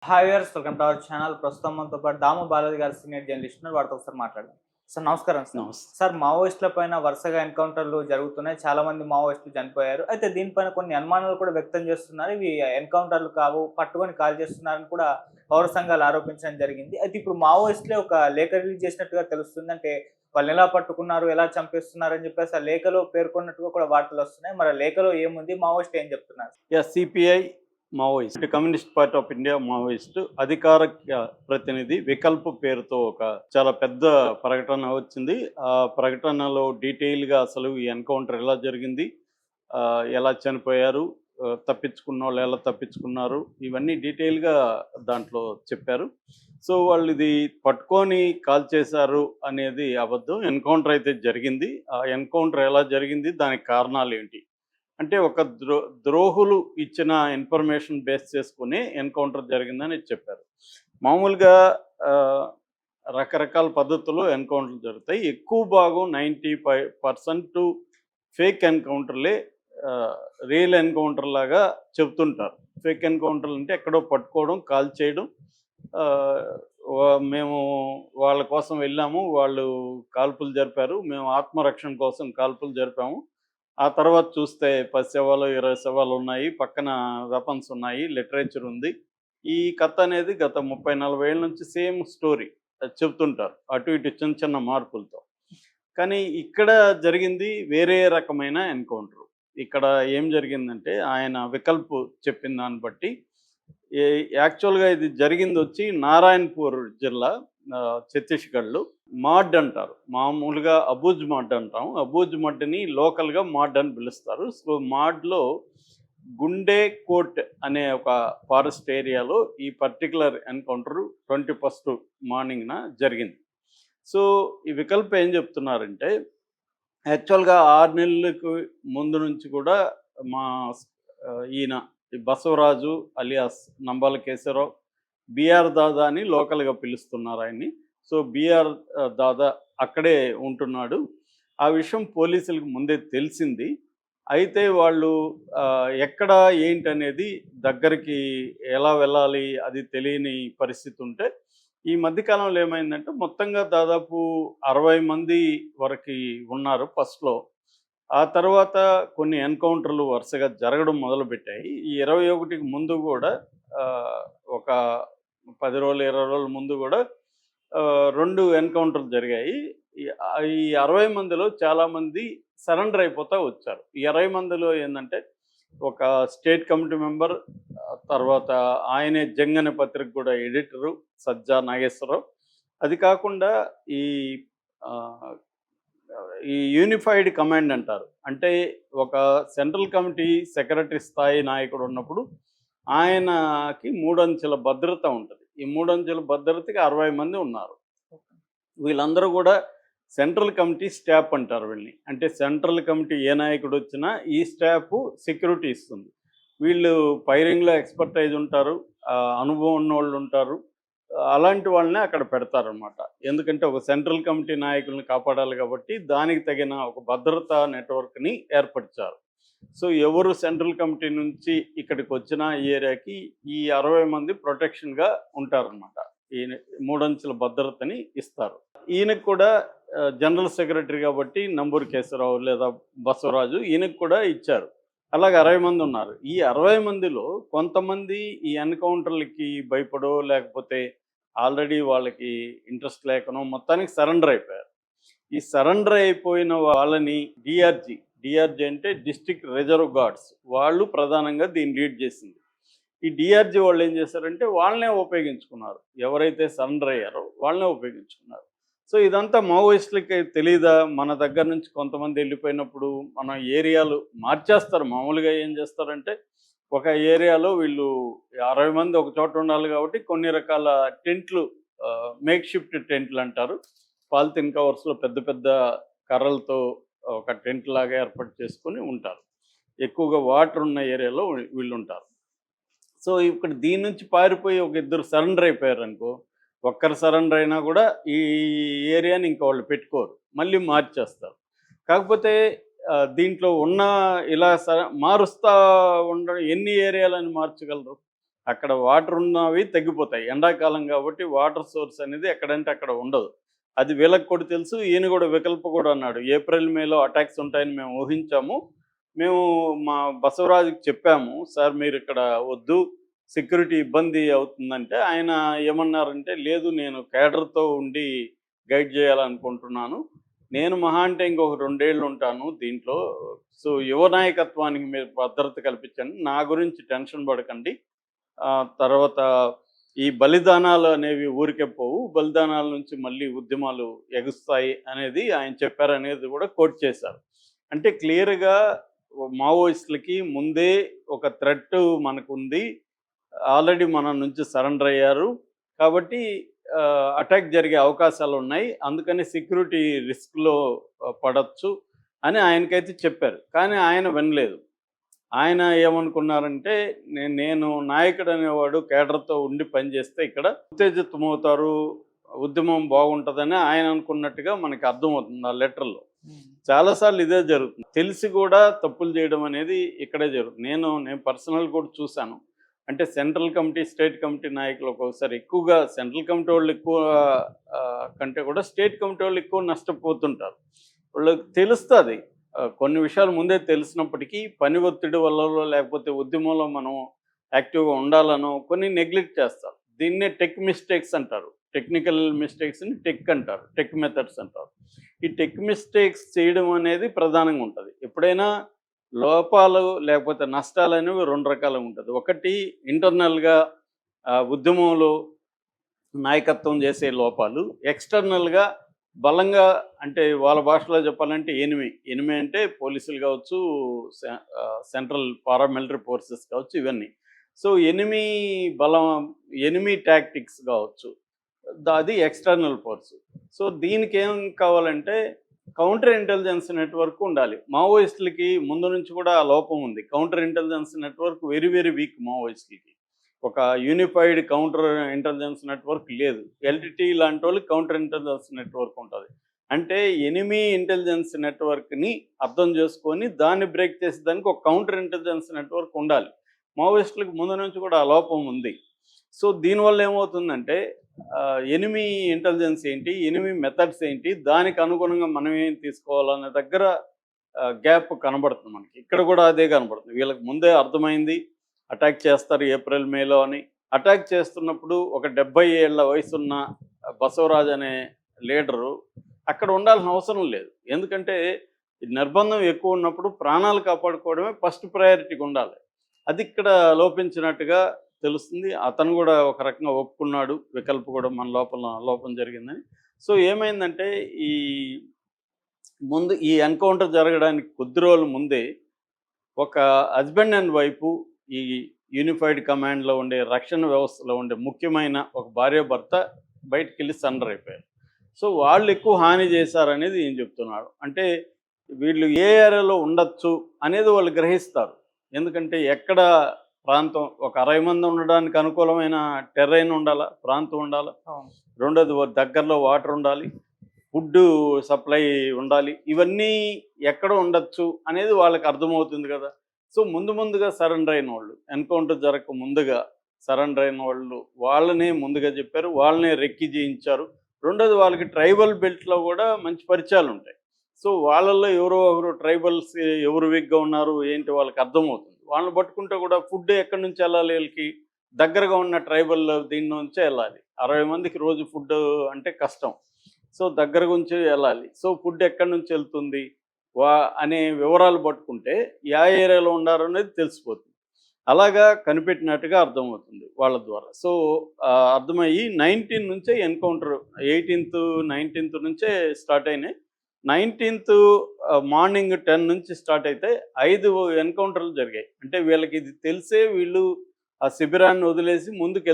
Hi viewers, welcome to our channel. ప్రస్తుతం మనతో పాటు దాము బాలాజీ గారు సీనియర్ జర్నలిస్ట్ ఉన్నారు. వారితో ఒకసారి మాట్లాడదాం. సార్ నమస్కారం సార్. నమస్తే. సార్, మావోయిస్టుల పైన వరుసగా ఎన్కౌంటర్లు జరుగుతున్నాయి. చాలా మంది మావోయిస్టులు చనిపోయారు. అయితే దీనిపైన కొన్ని అనుమానాలు కూడా వ్యక్తం చేస్తున్నారు. ఇవి ఎన్కౌంటర్లు కావు, పట్టుకొని కాల్ చేస్తున్నారని కూడా పౌర సంఘాలు ఆరోపించడం జరిగింది. అయితే ఇప్పుడు మావోయిస్టులే ఒక లేఖ రిలీజ్ చేసినట్టుగా తెలుస్తుంది. అంటే వాళ్ళు ఎలా పట్టుకున్నారు, ఎలా చంపేస్తున్నారు అని చెప్పేసి ఆ లేఖలో పేర్కొన్నట్టుగా కూడా వార్తలు వస్తున్నాయి. మరి ఆ లేఖలో ఏముంది, మావోయిస్ట్ ఏం చెప్తున్నారు? CPI Maoist, communist party of India Maoist అధికారిక ప్రతినిధి వికల్ప్ పేరుతో ఒక చాలా పెద్ద ప్రకటన వచ్చింది. ఆ ప్రకటనలో డీటెయిల్గా అసలు ఈ ఎన్కౌంటర్ ఎలా జరిగింది, ఎలా చనిపోయారు, తప్పించుకున్న వాళ్ళు ఎలా తప్పించుకున్నారు, ఇవన్నీ డీటెయిల్గా దాంట్లో చెప్పారు. సో వాళ్ళు ఇది పట్టుకొని కాల్ చేశారు అనేది అబద్ధం. ఎన్కౌంటర్ అయితే జరిగింది. ఆ ఎన్కౌంటర్ ఎలా జరిగింది, దానికి కారణాలు ఏంటి అంటే ఒక ద్రోహులు ఇచ్చిన ఇన్ఫర్మేషన్ బేస్ చేసుకుని ఎన్కౌంటర్ జరిగిందని చెప్పారు. మామూలుగా రకరకాల పద్ధతుల్లో ఎన్కౌంటర్లు జరుగుతాయి. ఎక్కువ భాగం 95% ఫేక్ ఎన్కౌంటర్లే రియల్ ఎన్కౌంటర్ లాగా చెబుతుంటారు. ఫేక్ ఎన్కౌంటర్లు అంటే ఎక్కడో పట్టుకోవడం, కాల్ చేయడం, మేము వాళ్ళ కోసం వెళ్ళాము, వాళ్ళు కాల్పులు జరిపారు, మేము ఆత్మరక్షణ కోసం కాల్పులు జరిపాము, ఆ తర్వాత చూస్తే 10 శవాలు 20 శవాలు ఉన్నాయి, పక్కన వెపన్స్ ఉన్నాయి, లిటరేచర్ ఉంది. ఈ కథ అనేది గత 30-40 ఏళ్ళ నుంచి సేమ్ స్టోరీ చెప్తుంటారు, అటు ఇటు చిన్న చిన్న మార్పులతో. కానీ ఇక్కడ జరిగింది వేరే రకమైన ఎన్కౌంటర్. ఇక్కడ ఏం జరిగిందంటే ఆయన వికల్ప్ చెప్పిన దాన్ని బట్టి యాక్చువల్గా ఇది జరిగింది వచ్చి నారాయణపూర్ జిల్లా, ఛత్తీస్గఢ్లో. మాడ్ అంటారు, మామూలుగా అబూజ్ మడ్ అంటాం. అబూజ్ మడ్ని లోకల్గా మాడ్ అని పిలుస్తారు. సో మాడ్లో గుండే కోట్ అనే ఒక ఫారెస్ట్ ఏరియాలో ఈ పర్టికులర్ ఎన్కౌంటర్ 21st మార్నింగ్న జరిగింది. సో ఈ వికల్ప ఏం చెప్తున్నారంటే యాక్చువల్గా 6 నెలలకు ముందు నుంచి కూడా మా ఈయన బసవరాజు అలియాస్ నంబాల కేశవరావు, బిఆర్ దాదా అని లోకల్గా పిలుస్తున్నారు ఆయన్ని. సో బిఆర్ దాదా అక్కడే ఉంటున్నాడు. ఆ విషయం పోలీసులకు ముందే తెలిసింది. అయితే వాళ్ళు ఎక్కడ ఏంటనేది దగ్గరికి ఎలా వెళ్ళాలి అది తెలియని పరిస్థితి ఉంటే ఈ మధ్యకాలంలో ఏమైందంటే మొత్తంగా దాదాపు 60 మంది వరకు ఉన్నారు ఫస్ట్లో. ఆ తర్వాత కొన్ని ఎన్కౌంటర్లు వరుసగా జరగడం మొదలుపెట్టాయి. ఈ 21కి ముందు కూడా ఒక 10 రోజులు 20 రోజుల ముందు కూడా 2 ఎన్కౌంటర్లు జరిగాయి. ఈ 60 మందిలో చాలామంది సరెండర్ అయిపోతూ వచ్చారు. ఈ 20 మందిలో ఏంటంటే ఒక స్టేట్ కమిటీ మెంబర్, తర్వాత ఆయనే జంగ్ అనే పత్రిక కూడా ఎడిటరు సజ్జా నాగేశ్వరరావు. అది కాకుండా ఈ ఈ యూనిఫైడ్ కమాండ్ అంటారు, అంటే ఒక సెంట్రల్ కమిటీ సెక్రటరీ స్థాయి నాయకుడు ఉన్నప్పుడు ఆయనకి 3 అంచెల భద్రత ఉంటుంది. ఈ 3 అంచెల భద్రతకి 60 మంది ఉన్నారు. వీళ్ళందరూ కూడా సెంట్రల్ కమిటీ స్టాఫ్ అంటారు వీళ్ళని. అంటే సెంట్రల్ కమిటీ ఏ నాయకుడు వచ్చినా ఈ స్టాఫ్ సెక్యూరిటీ ఇస్తుంది. వీళ్ళు ఫైరింగ్లో ఎక్స్పర్టైజ్ ఉంటారు, అనుభవం ఉన్న వాళ్ళు ఉంటారు. అలాంటి వాళ్ళనే అక్కడ పెడతారనమాట. ఎందుకంటే ఒక సెంట్రల్ కమిటీ నాయకుల్ని కాపాడాలి కాబట్టి దానికి తగిన ఒక భద్రతా నెట్వర్క్ని ఏర్పరిచారు. సో ఎవరు సెంట్రల్ కమిటీ నుంచి ఇక్కడికి వచ్చిన ఈ ఏరియాకి ఈ 60 మంది ప్రొటెక్షన్గా ఉంటారనమాట. ఈయన 3 అంచెల భద్రతని ఇస్తారు. ఈయనకు కూడా జనరల్ సెక్రటరీ కాబట్టి నంబూరు కేశవరావు లేదా బసవరాజు ఈయనకు కూడా ఇచ్చారు. అలాగే 60 మంది ఉన్నారు. ఈ 60 మందిలో కొంతమంది ఈ ఎన్కౌంటర్లకి భయపడో లేకపోతే ఆల్రెడీ వాళ్ళకి ఇంట్రెస్ట్ లేకనో మొత్తానికి సరెండర్ అయిపోయారు. ఈ సరెండర్ అయిపోయిన వాళ్ళని డిఆర్జీ అంటే డిస్ట్రిక్ట్ రిజర్వ్ గార్డ్స్ వాళ్ళు ప్రధానంగా దీన్ని లీడ్ చేసింది. ఈ డిఆర్జీ వాళ్ళు ఏం చేశారంటే వాళ్ళనే ఉపయోగించుకున్నారు. ఎవరైతే సరెండర్ అయ్యారో వాళ్ళనే ఉపయోగించుకున్నారు. సో ఇదంతా మావోయిస్టులకి తెలీదా? మన దగ్గర నుంచి కొంతమంది వెళ్ళిపోయినప్పుడు మన ఏరియాలు మార్చేస్తారు. మామూలుగా ఏం చేస్తారంటే ఒక ఏరియాలో వీళ్ళు 60 మంది ఒక చోట ఉండాలి కాబట్టి కొన్ని రకాల టెంట్లు, మేక్ షిఫ్ట్ టెంట్లు అంటారు, పాలిథిన్ కవర్స్లో పెద్ద పెద్ద కర్రలతో ఒక టెంట్ లాగా ఏర్పాటు చేసుకొని ఉంటారు. ఎక్కువగా వాటర్ ఉన్న ఏరియాలో వీళ్ళు ఉంటారు. సో ఇక్కడ దీని నుంచి పారిపోయి ఒక ఇద్దరు సరెండర్ అయిపోయారు అనుకో, ఒక్కరు సరెండర్ అయినా కూడా ఈ ఏరియాని ఇంకా వాళ్ళు పెట్టుకోరు, మళ్ళీ మార్చేస్తారు. కాకపోతే దీంట్లో ఉన్న ఇలా మారుస్తూ ఉండడం ఎన్ని ఏరియాలని మార్చగలరు? అక్కడ వాటర్ ఉన్నవి తగ్గిపోతాయి. ఎండాకాలం కాబట్టి వాటర్ సోర్స్ అనేది ఎక్కడంటే అక్కడ ఉండదు. అది వీళ్ళకి కూడా తెలుసు. ఈయన కూడా వికల్ప కూడా అన్నాడు. ఏప్రిల్, మేలో అటాక్స్ ఉంటాయని మేము ఊహించాము. మేము మా బసవరాజుకి చెప్పాము. సార్ మీరు ఇక్కడ వద్దు, సెక్యూరిటీ ఇబ్బంది అవుతుందంటే ఆయన ఏమన్నారంటే, లేదు నేను కేడర్‌తో ఉండి గైడ్ చేయాలనుకుంటున్నాను. నేను మహా అంటే ఇంకొక 2 ఏళ్ళు ఉంటాను దీంట్లో. సో, యువ నాయకత్వానికి మీరు భద్రత కల్పించండి. నా గురించి టెన్షన్ పడకండి. తర్వాత ఈ బలిదానాలు అనేవి ఊరికే పోవు. బలిదానాల నుంచి మళ్ళీ ఉద్యమాలు ఎగుస్తాయి అనేది ఆయన చెప్పారనేది కూడా కోట్ చేశారు. అంటే క్లియర్‌గా మావోయిస్టులకి ముందే ఒక థ్రెట్ మనకుంది. ఆల్రెడీ మన నుంచి సరెండర్ అయ్యారు. కాబట్టి అటాక్ జరిగే అవకాశాలున్నాయి. అందుకని సెక్యూరిటీ రిస్క్‌లో పడొచ్చు అని ఆయనకైతే చెప్పారు. కానీ ఆయన వినలేదు. ఆయన ఏమనుకున్నారంటే, నేను నాయకుడు అనేవాడు కేడర్‌తో ఉండి పనిచేస్తే ఇక్కడ ఉత్తేజితమవుతారు, ఉద్యమం బాగుంటుందని ఆయన అనుకున్నట్టుగా మనకి అర్థమవుతుంది ఆ లెటర్‌లో. చాలాసార్లు ఇదే జరుగుతుంది. తెలిసి కూడా తప్పులు చేయడం అనేది ఇక్కడే జరుగుతుంది. నేను పర్సనల్ కూడా చూశాను. అంటే సెంట్రల్ కమిటీ, స్టేట్ కమిటీ నాయకులు ఒక్కొక్కసారి ఎక్కువగా సెంట్రల్ కమిటీ వాళ్ళు ఎక్కువ కంటే కూడా స్టేట్ కమిటీ వాళ్ళు ఎక్కువ నష్టపోతుంటారు. వాళ్ళకి తెలుస్తుంది. కొన్ని విషయాలు ముందే తెలిసినప్పటికీ పని ఒత్తిడి వల్లలో లేకపోతే ఉద్యమంలో మనం యాక్టివ్గా ఉండాలనో కొన్ని నెగ్లెక్ట్ చేస్తారు. దీన్నే టెక్ మిస్టేక్స్ అంటారు. టెక్నికల్ మిస్టేక్స్ని టెక్ అంటారు, టెక్ మెథడ్స్ అంటారు. ఈ టెక్ మిస్టేక్స్ చేయడం అనేది ప్రధానంగా ఉంటుంది. ఎప్పుడైనా లోపాలు లేకపోతే నష్టాలు అనేవి 2 రకాలుగా ఉంటుంది. ఒకటి ఇంటర్నల్గా ఉద్యమంలో నాయకత్వం చేసే లోపాలు, ఎక్స్టర్నల్గా బలంగా అంటే వాళ్ళ భాషలో చెప్పాలంటే ఎనిమి అంటే పోలీసులు కావచ్చు, సెంట్రల్ పారామిలిటరీ ఫోర్సెస్ కావచ్చు, ఇవన్నీ. సో ఎనిమి టాక్టిక్స్ కావచ్చు, అది ఎక్స్టర్నల్ ఫోర్స్. సో దీనికి ఏం కావాలంటే కౌంటర్ ఇంటెలిజెన్స్ నెట్వర్క్ ఉండాలి. మావోయిస్టులకి ముందు నుంచి కూడా ఆ లోపం ఉంది. Counter intelligence network very very weak మావోయిస్టులకి. ఒక యూనిఫైడ్ కౌంటర్ ఇంటెలిజెన్స్ నెట్వర్క్ లేదు. ఎల్టీటీ లాంటి వాళ్ళకి కౌంటర్ ఇంటెలిజెన్స్ నెట్వర్క్ ఉంటుంది. అంటే ఎనిమీ ఇంటెలిజెన్స్ నెట్వర్క్ని అర్థం చేసుకొని దాన్ని బ్రేక్ చేసేదానికి ఒక కౌంటర్ ఇంటెలిజెన్స్ నెట్వర్క్ ఉండాలి. మావోయిస్టులకు ముందు నుంచి కూడా ఆ లోపం ఉంది. సో దీనివల్ల ఏమవుతుందంటే ఎనిమీ ఇంటెలిజెన్స్ ఏంటి, ఎనిమీ మెథడ్స్ ఏంటి, దానికి అనుగుణంగా మనం ఏం తీసుకోవాలనే దగ్గర గ్యాప్ కనబడుతుంది మనకి. ఇక్కడ కూడా అదే కనబడుతుంది. వీళ్ళకి ముందే అర్థమైంది అటాక్ చేస్తారు ఏప్రిల్, మేలో అని. అటాక్ చేస్తున్నప్పుడు ఒక 70 ఏళ్ల వయసున్న బసవరాజ్ అనే లీడరు అక్కడ ఉండాల్సిన అవసరం లేదు. ఎందుకంటే నిర్బంధం ఎక్కువ ఉన్నప్పుడు ప్రాణాలు కాపాడుకోవడమే ఫస్ట్ ప్రయారిటీగా ఉండాలి. అది ఇక్కడ లోపించినట్టుగా తెలుస్తుంది. అతను కూడా ఒక రకంగా ఒప్పుకున్నాడు, వికల్ప కూడా మన లోపం జరిగిందని. సో ఏమైందంటే ఈ ఎన్కౌంటర్ జరగడానికి కొద్ది రోజుల ముందే ఒక హస్బెండ్ అండ్ వైఫ్ ఈ యూనిఫైడ్ కమాండ్లో ఉండే రక్షణ వ్యవస్థలో ఉండే ముఖ్యమైన ఒక భార్యాభర్త బయటికి వెళ్ళి సరెండర్ అయిపోయారు. సో వాళ్ళు ఎక్కువ హాని చేశారనేది ఈయన చెప్తున్నాడు. అంటే వీళ్ళు ఏ ఏరియాలో ఉండొచ్చు అనేది వాళ్ళు గ్రహిస్తారు. ఎందుకంటే ఎక్కడ ప్రాంతం ఒక 60 మంది ఉండడానికి అనుకూలమైన టెర్రైన్ ఉండాలా, ప్రాంతం ఉండాలా. రెండోది దగ్గరలో వాటర్ ఉండాలి, ఫుడ్ సప్లై ఉండాలి. ఇవన్నీ ఎక్కడ ఉండొచ్చు అనేది వాళ్ళకి అర్థమవుతుంది కదా. సో ముందుగా సరెండర్ అయిన వాళ్ళు, ఎన్కౌంటర్ జరగక ముందుగా సరెండర్ అయిన వాళ్ళనే ముందుగా చెప్పారు, వాళ్ళనే రెక్కి చేయించారు. రెండోది వాళ్ళకి ట్రైబల్ బెల్ట్లో కూడా మంచి పరిచయాలు ఉంటాయి. సో వాళ్ళల్లో ఎవరో ఒకరు ట్రైబల్స్ ఎవరు వీక్గా ఉన్నారు ఏంటి వాళ్ళకి అర్థమవుతుంది. వాళ్ళని పట్టుకుంటే కూడా ఫుడ్ ఎక్కడి నుంచి వెళ్ళాలి, వీళ్ళకి దగ్గరగా ఉన్న ట్రైబల్ దీని నుంచే వెళ్ళాలి. 60 మందికి రోజు ఫుడ్ అంటే కష్టం. సో దగ్గర నుంచి వెళ్ళాలి. సో ఫుడ్ ఎక్కడి నుంచి వెళ్తుంది అనే వివరాలు పట్టుకుంటే ఏ ఏరియాలో ఉన్నారు అనేది తెలిసిపోతుంది. అలాగా కనిపెట్టినట్టుగా అర్థమవుతుంది వాళ్ళ ద్వారా. సో అర్థమయ్యి 19 నుంచే ఎన్కౌంటర్, 18th 19th నుంచే స్టార్ట్ అయినాయి. 19th మార్నింగ్ 10 నుంచి స్టార్ట్ అయితే 5 ఎన్కౌంటర్లు జరిగాయి. అంటే వీళ్ళకి ఇది తెలిసే వీళ్ళు ఆ శిబిరాన్ని వదిలేసి ముందుకు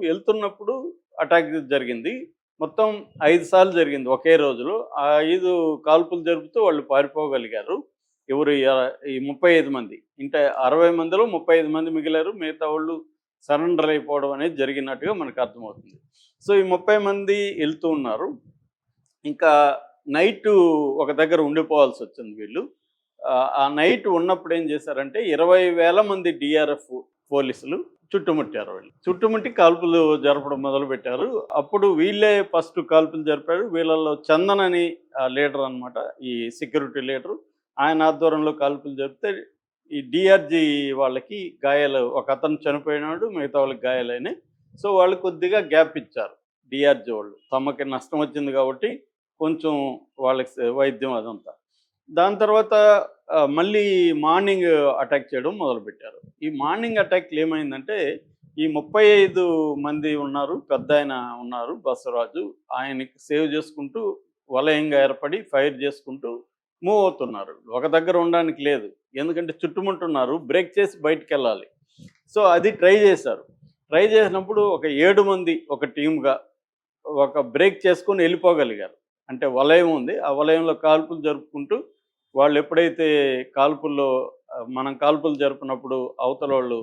వెళ్తున్నప్పుడు అటాక్ జరిగింది. మొత్తం 5 సార్లు జరిగింది ఒకే రోజులో. ఆ 5 కాల్పులు జరుపుతూ వాళ్ళు పారిపోగలిగారు. ఎవరు ఈ 35 మంది. అంటే 60 మందిలో 35 మంది మిగిలారు. మిగతా వాళ్ళు సరెండర్ అయిపోవడం అనేది జరిగినట్టుగా మనకు అర్థమవుతుంది. సో ఈ 30 మంది వెళ్తూ ఉన్నారు. ఇంకా నైటు ఒక దగ్గర ఉండిపోవాల్సి వచ్చింది వీళ్ళు. ఆ నైట్ ఉన్నప్పుడు ఏం చేశారంటే 20,000 మంది డిఆర్ఎఫ్ పోలీసులు చుట్టుముట్టారు. వాళ్ళు చుట్టుముట్టి కాల్పులు జరపడం మొదలుపెట్టారు. అప్పుడు వీళ్ళే ఫస్ట్ కాల్పులు జరిపారు. వీళ్ళలో చందన్ అని లీడర్ అనమాట, ఈ సెక్యూరిటీ లీడరు. ఆయన ఆధ్వర్యంలో కాల్పులు జరిపితే ఈ డిఆర్జీ వాళ్ళకి గాయాలు, ఒక అతను చనిపోయినాడు, మిగతా వాళ్ళకి గాయాలైనాయి. సో వాళ్ళు కొద్దిగా గ్యాప్ ఇచ్చారు డిఆర్జీ వాళ్ళు. తమకి నష్టం వచ్చింది కాబట్టి కొంచెం వాళ్ళకి వైద్యం అదంతా. దాని తర్వాత మళ్ళీ మార్నింగ్ అటాక్ చేయడం మొదలుపెట్టారు. ఈ మార్నింగ్ అటాక్‌లో ఏమైందంటే, ఈ 35 మంది ఉన్నారు. పెద్దాయన ఉన్నారు బసవరాజు. ఆయనకి సేవ్ చేసుకుంటూ వలయంగా ఏర్పడి ఫైర్ చేసుకుంటూ మూవ్ అవుతున్నారు. ఒక దగ్గర ఉండడానికి లేదు. ఎందుకంటే చుట్టుముట్టున్నారు. బ్రేక్ చేసి బయటికెళ్ళాలి. సో అది ట్రై చేశారు. ట్రై చేసినప్పుడు ఒక 7 మంది ఒక టీమ్‌గా ఒక బ్రేక్ చేసుకొని వెళ్ళిపోగలిగారు. అంటే వలయం ఉంది. ఆ వలయంలో కాల్పులు జరుపుకుంటూ వాళ్ళు ఎప్పుడైతే కాల్పుల్లో మనం కాల్పులు జరిపినప్పుడు అవతలోళ్ళు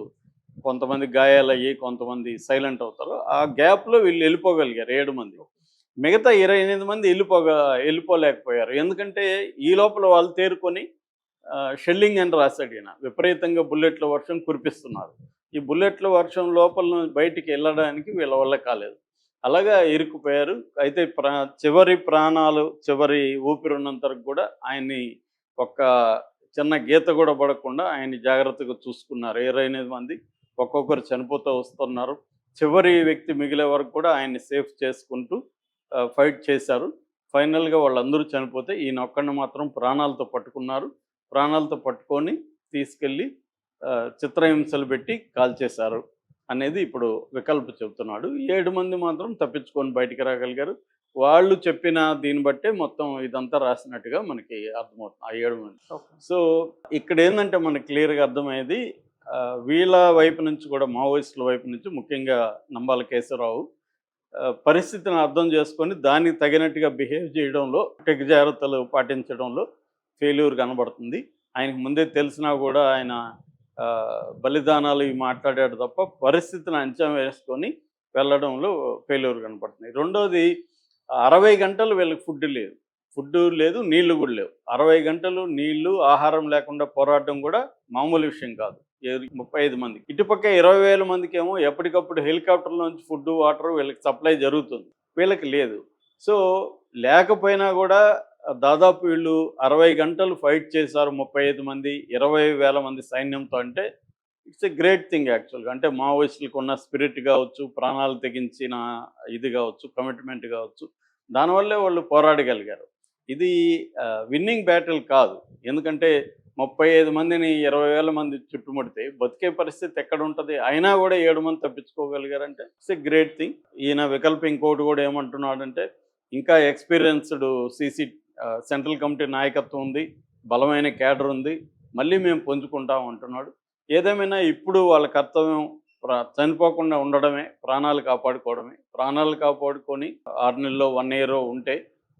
కొంతమంది గాయాలయ్యి, కొంతమంది సైలెంట్ అవుతారు. ఆ గ్యాప్‌లో వీళ్ళు వెళ్ళిపోగలిగారు 7 మంది. మిగతా 28 మంది వెళ్ళిపోలేకపోయారు. ఎందుకంటే ఈ లోపల వాళ్ళు తేరుకొని షెల్లింగ్ అని రాసాడు ఈయన. విపరీతంగా బుల్లెట్ల వర్షం కురిపిస్తున్నారు. ఈ బుల్లెట్ల వర్షం లోపల నుంచి బయటికి వెళ్ళడానికి వీళ్ళ వల్ల కాలేదు. అలాగా ఇరుక్కుపోయారు. అయితే చివరి ప్రాణాలు, చివరి ఊపిరున్నంత వరకు కూడా ఆయన్ని ఒక్క చిన్న గీత కూడా పడకుండా ఆయన్ని జాగ్రత్తగా చూసుకున్నారు. 28 మంది ఒక్కొక్కరు చనిపోతూ వస్తున్నారు. చివరి వ్యక్తి మిగిలే వరకు కూడా ఆయన్ని సేఫ్ చేసుకుంటూ ఫైట్ చేశారు. ఫైనల్‌గా వాళ్ళందరూ చనిపోతే ఈయనొక్కడిని మాత్రం ప్రాణాలతో పట్టుకున్నారు. ప్రాణాలతో పట్టుకొని తీసుకెళ్ళి చిత్రహింసలు పెట్టి కాల్చేశారు అనేది ఇప్పుడు వికల్ప్ చెబుతున్నాడు. 7 మంది మాత్రం తప్పించుకొని బయటికి రాగలిగారు. వాళ్ళు చెప్పిన దీన్ని బట్టే మొత్తం ఇదంతా రాసినట్టుగా మనకి అర్థమవుతుంది. ఆ 7 మంది. సో ఇక్కడేందంటే మనకు క్లియర్‌గా అర్థమయ్యేది, వీళ్ళ వైపు నుంచి కూడా, మావోయిస్టుల వైపు నుంచి ముఖ్యంగా నంబాల కేశవరావు పరిస్థితిని అర్థం చేసుకొని దానికి తగినట్టుగా బిహేవ్ చేయడంలో, జాగ్రత్తలు పాటించడంలో ఫెయిల్యూర్ కనబడుతుంది. ఆయనకు ముందే తెలిసినా కూడా ఆయన బలిదానాలు ఇవి మాట్లాడాడు తప్ప పరిస్థితిని అంచనా వేసుకొని వెళ్ళడంలో ఫెయిల్యూర్ కనపడుతుంది. రెండోది 60 గంటలు వీళ్ళకి ఫుడ్డు లేదు, నీళ్లు కూడా లేవు. 60 గంటలు నీళ్లు, ఆహారం లేకుండా పోరాడడం కూడా మామూలు విషయం కాదు. 35 మందికి. ఇటుపక్క 20,000 మందికేమో ఎప్పటికప్పుడు హెలికాప్టర్ల నుంచి ఫుడ్డు, వాటర్ వీళ్ళకి సప్లై జరుగుతుంది. వీళ్ళకి లేదు. సో లేకపోయినా కూడా దాదాపు వీళ్ళు 60 గంటలు ఫైట్ చేశారు 35 మంది, 20,000 మంది సైన్యంతో. అంటే ఇట్స్ ఎ గ్రేట్ థింగ్ యాక్చువల్‌గా. అంటే మావోయిస్టులకు ఉన్న స్పిరిట్ కావచ్చు, ప్రాణాలు తెగించిన ఇది కావచ్చు, కమిట్మెంట్ కావచ్చు, దానివల్లే వాళ్ళు పోరాడగలిగారు. ఇది విన్నింగ్ బ్యాటిల్ కాదు. ఎందుకంటే 35 మందిని 20,000 మంది చుట్టుముడితే బతికే పరిస్థితి ఎక్కడుంటది? అయినా కూడా 7 మంది తప్పించుకోగలిగారంటే ఇట్స్ ఎ గ్రేట్ థింగ్. ఈయన వికల్ప్ ఇంకోటి కూడా ఏమంటున్నాడంటే, ఇంకా ఎక్స్‌పీరియన్స్‌డ్ సెంట్రల్ కమిటీ నాయకత్వం ఉంది, బలమైన క్యాడర్ ఉంది, మళ్ళీ మేము పుంజుకుంటాం అంటున్నాడు. ఏదేమైనా ఇప్పుడు వాళ్ళ కర్తవ్యం చనిపోకుండా ఉండడమే, ప్రాణాలు కాపాడుకోవడమే. ప్రాణాలు కాపాడుకొని 6 నెలలో, 1 ఇయరో ఉంటే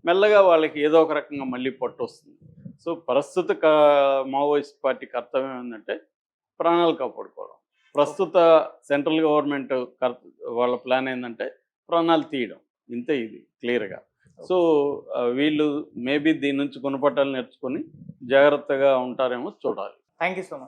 మెల్లగా వాళ్ళకి ఏదో ఒక రకంగా మళ్ళీ పట్టొస్తుంది. సో ప్రస్తుత మావోయిస్ట్ పార్టీ కర్తవ్యం ఏంటంటే ప్రాణాలు కాపాడుకోవడం. ప్రస్తుత సెంట్రల్ గవర్నమెంట్ వాళ్ళ ప్లాన్ ఏంటంటే ప్రాణాలు తీయడం. ఇంతే, ఇది క్లియర్‌గా. సో వీళ్ళు మేబీ దీని నుంచి గుణపాఠాలు నేర్చుకొని జాగ్రత్తగా ఉంటారేమో చూడాలి. Thank you so much.